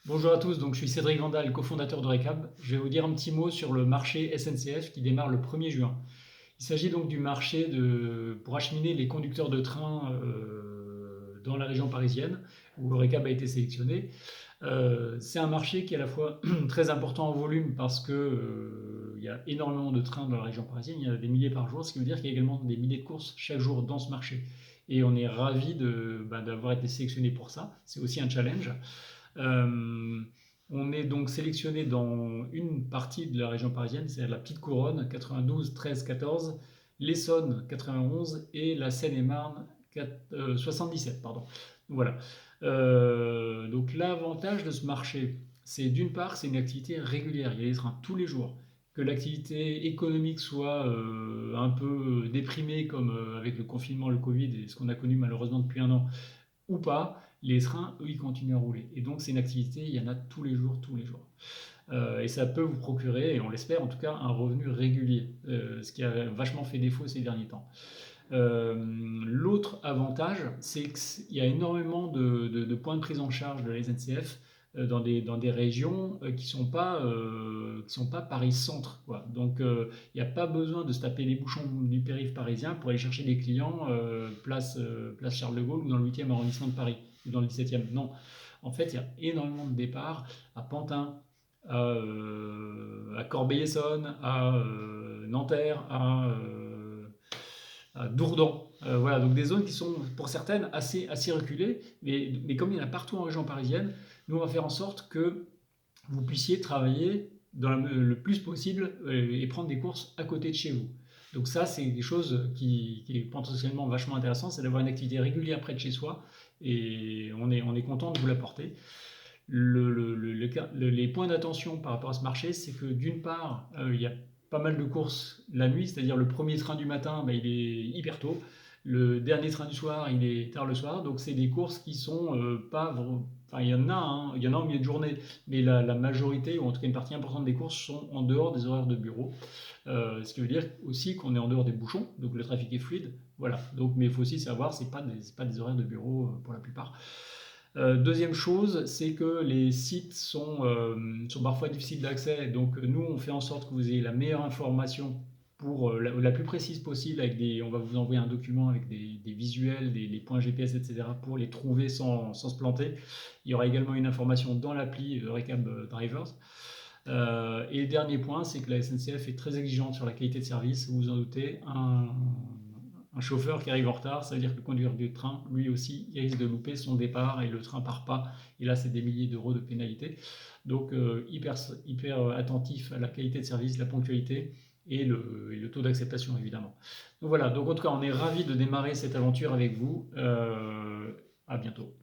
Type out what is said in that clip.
Bonjour à tous, donc je suis Cédric Vandal, cofondateur de Recab. Je vais vous dire un petit mot sur le marché SNCF qui démarre le 1er juin. Il s'agit donc du marché pour acheminer les conducteurs de train dans la région parisienne, où le Recab a été sélectionné. C'est un marché qui est à la fois très important en volume parce que il y a énormément de trains dans la région parisienne, il y en a des milliers par jour, ce qui veut dire qu'il y a également des milliers de courses chaque jour dans ce marché. Et on est ravis d'avoir été sélectionné pour ça. C'est aussi un challenge. Euh, on est donc sélectionné dans une partie de la région parisienne, c'est la Petite Couronne, 92, 13, 14, l'Essonne, 91 et la Seine-et-Marne, 77. Pardon. Voilà. Donc l'avantage de ce marché, c'est d'une part, c'est une activité régulière, il y a des trains tous les jours. Que l'activité économique soit un peu déprimée, comme avec le confinement, le Covid et ce qu'on a connu malheureusement depuis un an, ou pas, les trains, eux, ils continuent à rouler. Et donc, c'est une activité, il y en a tous les jours, tous les jours. Et ça peut vous procurer, et on l'espère en tout cas, un revenu régulier, ce qui a vachement fait défaut ces derniers temps. L'autre avantage, c'est qu'il y a énormément de points de prise en charge de la SNCF dans des régions qui sont pas Paris-Centre, quoi. Donc, il n'y a pas besoin de se taper les bouchons du périph' parisien pour aller chercher des clients place Charles de Gaulle ou dans le 8e arrondissement de Paris, ou dans le 17e. Non. En fait, il y a énormément de départs à Pantin, à Corbeil-Essonnes, à Nanterre, à Dourdan. Voilà, donc des zones qui sont pour certaines assez reculées, mais comme il y en a partout en région parisienne, nous on va faire en sorte que vous puissiez travailler le plus possible et prendre des courses à côté de chez vous. Donc ça, c'est des choses qui est potentiellement vachement intéressant, c'est d'avoir une activité régulière près de chez soi, et on est content de vous l'apporter. Les points d'attention par rapport à ce marché, c'est que d'une part, il y a pas mal de courses la nuit, c'est-à-dire le premier train du matin, il est hyper tôt. Le dernier train du soir, il est tard le soir. Donc, c'est des courses qui sont pas. Enfin, il y en a en milieu de journée, mais la majorité, ou en tout cas une partie importante des courses, sont en dehors des horaires de bureau. Ce qui veut dire aussi qu'on est en dehors des bouchons, donc le trafic est fluide. Voilà. Donc, mais il faut aussi savoir, c'est pas des horaires de bureau pour la plupart. Deuxième chose, c'est que les sites sont parfois difficiles d'accès, donc nous on fait en sorte que vous ayez la meilleure information pour la plus précise possible. On va vous envoyer un document avec des visuels, les points GPS, etc. pour les trouver sans se planter. Il y aura également une information dans l'appli Recab Drivers. Et le dernier point, c'est que la SNCF est très exigeante sur la qualité de service. Vous vous en doutez, un chauffeur qui arrive en retard, ça veut dire que le conducteur du train, lui aussi, il risque de louper son départ et le train part pas. Et là, c'est des milliers d'euros de pénalité. Donc, hyper attentif à la qualité de service, la ponctualité et le taux d'acceptation, évidemment. Donc voilà, donc en tout cas, on est ravis de démarrer cette aventure avec vous. À bientôt.